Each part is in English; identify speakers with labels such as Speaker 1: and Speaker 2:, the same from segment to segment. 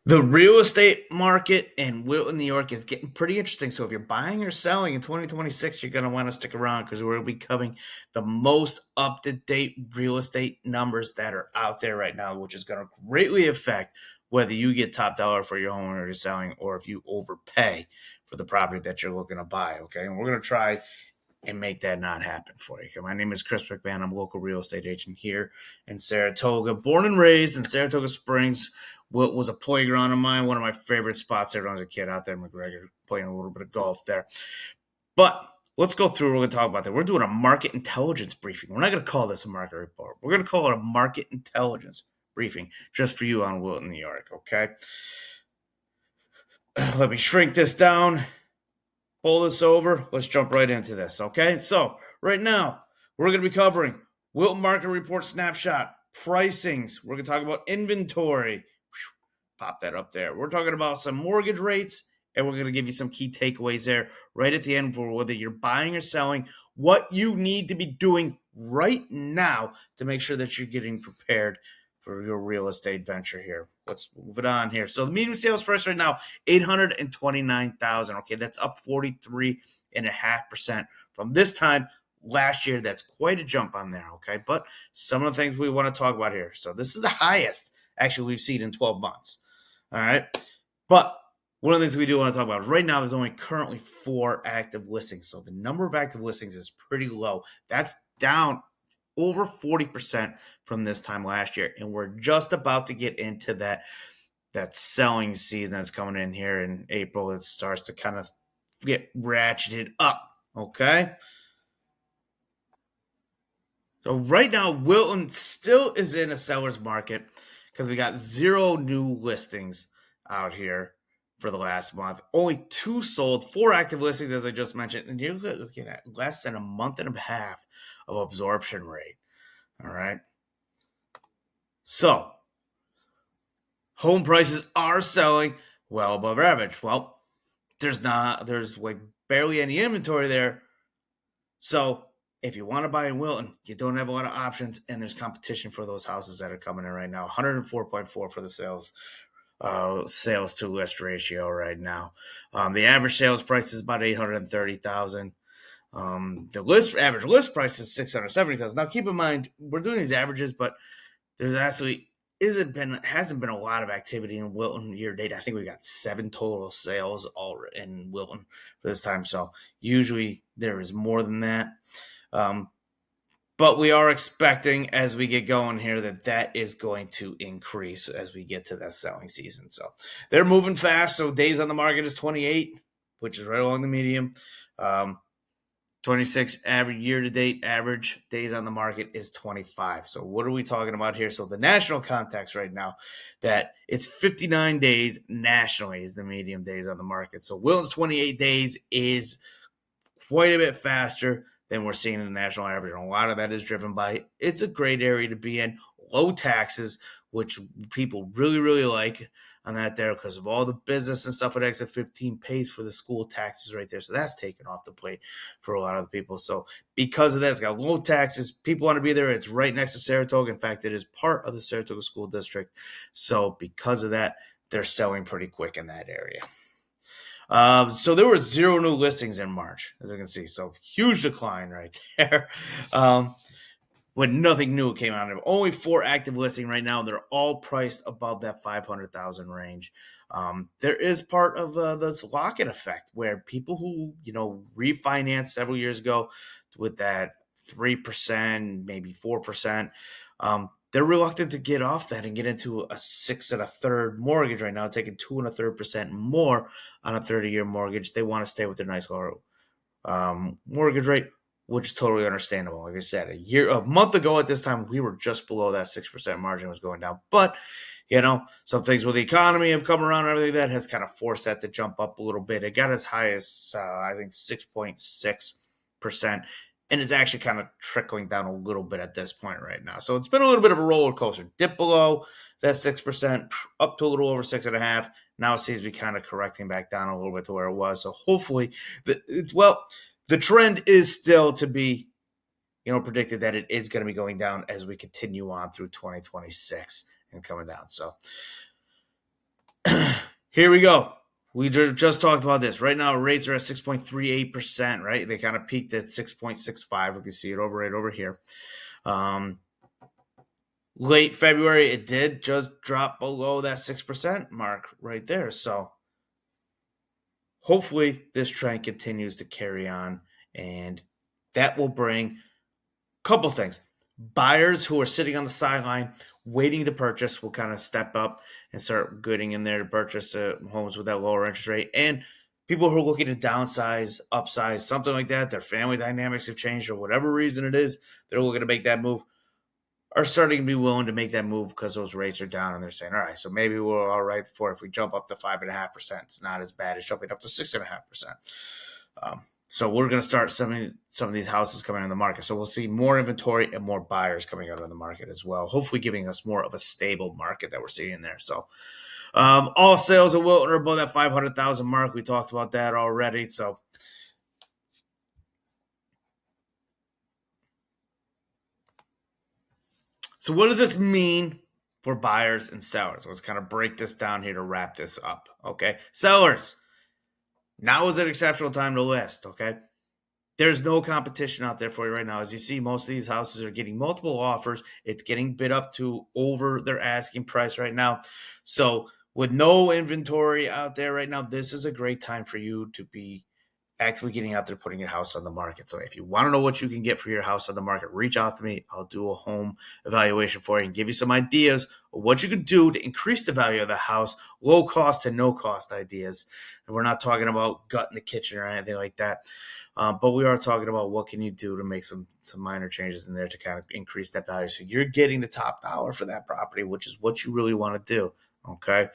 Speaker 1: The real estate market in Wilton, New York is getting pretty interesting. So if you're buying or selling in 2026, you're going to want to stick around because we're going to be covering the most up-to-date real estate numbers that are out there right now, which is going to greatly affect whether you get top dollar for your home or you're selling or if you overpay for the property that you're looking to buy. Okay. And we're going to try and make that not happen for you. Okay, my name is Chris McMahon. I'm a local real estate agent here in Saratoga. Born and raised in Saratoga Springs, what was a playground of mine, one of my favorite spots there when I was a kid out there in McGregor, playing a little bit of golf there. But let's go through. We're going to talk about that. We're doing a market intelligence briefing. We're not going to call this a market report. We're going to call it a market intelligence briefing just for you on Wilton, New York. Okay. Let me shrink this down, pull this over. Let's jump right into this, okay? So, right now, we're going to be covering Wilton Market Report Snapshot, pricings. We're going to talk about inventory. Pop that up there. We're talking about some mortgage rates, and we're going to give you some key takeaways there right at the end for whether you're buying or selling, what you need to be doing right now to make sure that you're getting prepared for your real estate venture here. Let's move it on here. So the median sales price right now, 829,000. Okay, that's up 43.5% from this time last year. That's quite a jump on there. Okay, but some of the things we want to talk about here. So this is the highest actually we've seen in 12 months. All right, but one of the things we do want to talk about is right now there's only currently 4 active listings. So the number of active listings is pretty low. That's down over 40% from this time last year. And we're just about to get into that selling season that's coming in here in April. It starts to kind of get ratcheted up. Okay. So right now, Wilton still is in a seller's market because we got 0 new listings out here for the last month. Only 2 sold, 4 active listings, as I just mentioned, and you're looking at less than a month and a half of absorption rate. All right. So, home prices are selling well above average. Well, there's like barely any inventory there. So, if you want to buy in Wilton, you don't have a lot of options, and there's competition for those houses that are coming in right now. 104.4 for the sales to list ratio right now. The average sales price is about 830,000. The average list price is 670,000. Now, keep in mind we're doing these averages, but there's actually hasn't been a lot of activity in Wilton year to date. I think we got 7 total sales all in Wilton for this time. So usually there is more than that. But we are expecting as we get going here that is going to increase as we get to that selling season. So they're moving fast. So days on the market is 28, which is right along the medium. 26 average year-to-date average days on the market is 25. So what are we talking about here? So the national context right now, that it's 59 days nationally is the median days on the market. So Wilton's 28 days is quite a bit faster than we're seeing in the national average. And a lot of that is driven by it's a great area to be in, low taxes, which people really, really like on that there because of all the business and stuff at Exit 15 pays for the school taxes right there. So that's taken off the plate for a lot of the people. So because of that, it's got low taxes. People want to be there. It's right next to Saratoga. In fact, it is part of the Saratoga School District. So because of that, they're selling pretty quick in that area. So there were 0 new listings in March, as you can see. So huge decline right there. When nothing new came out of it. Only 4 active listings right now. They're all priced above that 500,000 range. There is part of this lock-in effect where people who, refinanced several years ago with that 3%, maybe 4%, they're reluctant to get off that and get into a 6 1/3 mortgage right now, taking 2 1/3% more on a 30-year mortgage. They want to stay with their nice low mortgage rate, which is totally understandable. Like I said, a month ago at this time, we were just below that 6% margin was going down. But, some things with the economy have come around and everything that has kind of forced that to jump up a little bit. It got as high as, I think, 6.6%. And it's actually kind of trickling down a little bit at this point right now. So it's been a little bit of a roller coaster. Dip below that 6%, up to a little over 6.5%. Now it seems to be kind of correcting back down a little bit to where it was. So hopefully, the trend is still to be, predicted that it is going to be going down as we continue on through 2026 and coming down. So Here we go. We just talked about this. Right now, rates are at 6.38%, right? They kind of peaked at 6.65. We can see it right over here. Late February, it did just drop below that 6% mark right there. So hopefully this trend continues to carry on, and that will bring a couple things. Buyers who are sitting on the sideline waiting to purchase will kind of step up and start getting in there to purchase homes with that lower interest rate. And people who are looking to downsize, upsize, something like that, their family dynamics have changed or whatever reason it is, they're looking to make that move, are starting to be willing to make that move because those rates are down, and they're saying, all right, so maybe we're all right for if we jump up to 5.5%. It's not as bad as jumping up to 6.5%. So we're going to start some of these houses coming on the market. So we'll see more inventory and more buyers coming out on the market as well, hopefully giving us more of a stable market that we're seeing there. So all sales of Wilton are above that 500,000 mark. We talked about that already. So what does this mean for buyers and sellers? Let's kind of break this down here to wrap this up. Okay. Sellers, now is an exceptional time to list. Okay. There's no competition out there for you right now. As you see, most of these houses are getting multiple offers. It's getting bid up to over their asking price right now. So with no inventory out there right now, this is a great time for you to be actively getting out there, putting your house on the market. So if you want to know what you can get for your house on the market, reach out to me. I'll do a home evaluation for you and give you some ideas of what you can do to increase the value of the house, low cost and no cost ideas. And we're not talking about gutting the kitchen or anything like that. But we are talking about what can you do to make some minor changes in there to kind of increase that value. So you're getting the top dollar for that property, which is what you really want to do. Okay.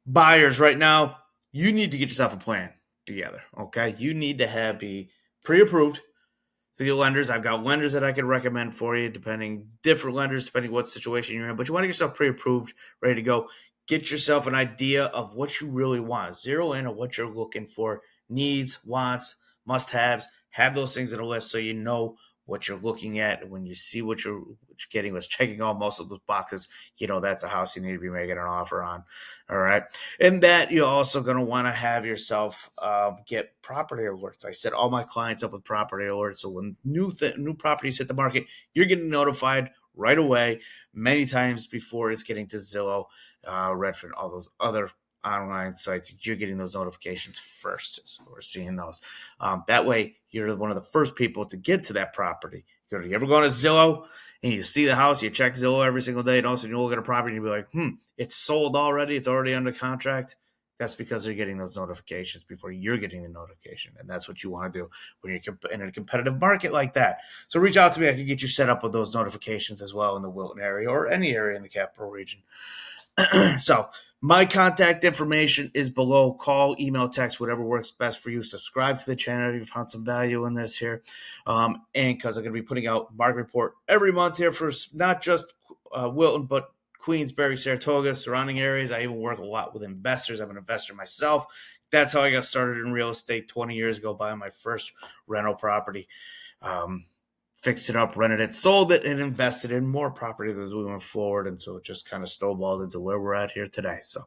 Speaker 1: Buyers right now, you need to get yourself a plan together. Okay. You need to be pre-approved to get lenders. I've got lenders that I could recommend for you, different lenders, depending what situation you're in, but you want to get yourself pre-approved, ready to go. Get yourself an idea of what you really want. Zero in on what you're looking for, needs, wants, must-haves. Have those things on a list so you know what you're looking at. And when you see what you're getting, was checking off most of those boxes, that's a house you need to be making an offer on. All right. And that you're also going to want to have yourself get property alerts. I set all my clients up with property alerts. So when new properties hit the market, you're getting notified right away, many times before it's getting to Zillow, Redfin, all those other online sites. You're getting those notifications first. So we're seeing those. That way, you're one of the first people to get to that property. You ever go to Zillow and you see the house, you check Zillow every single day, and all of a sudden you look at a property and you be like, it's sold already. It's already under contract. That's because they're getting those notifications before you're getting the notification. And that's what you want to do when you're in a competitive market like that. So reach out to me. I can get you set up with those notifications as well in the Wilton area or any area in the capital region. So my contact information is below. Call, email, text, whatever works best for you. Subscribe to the channel if you found some value in this here. And because I'm going to be putting out market report every month here for not just Wilton, but Queensbury, Saratoga, surrounding areas. I even work a lot with investors. I'm an investor myself. That's how I got started in real estate 20 years ago, buying my first rental property. Fixed it up, rented it, sold it, and invested in more properties as we went forward. And so it just kind of snowballed into where we're at here today. So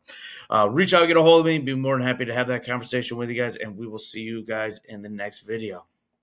Speaker 1: reach out, get a hold of me. Be more than happy to have that conversation with you guys. And we will see you guys in the next video.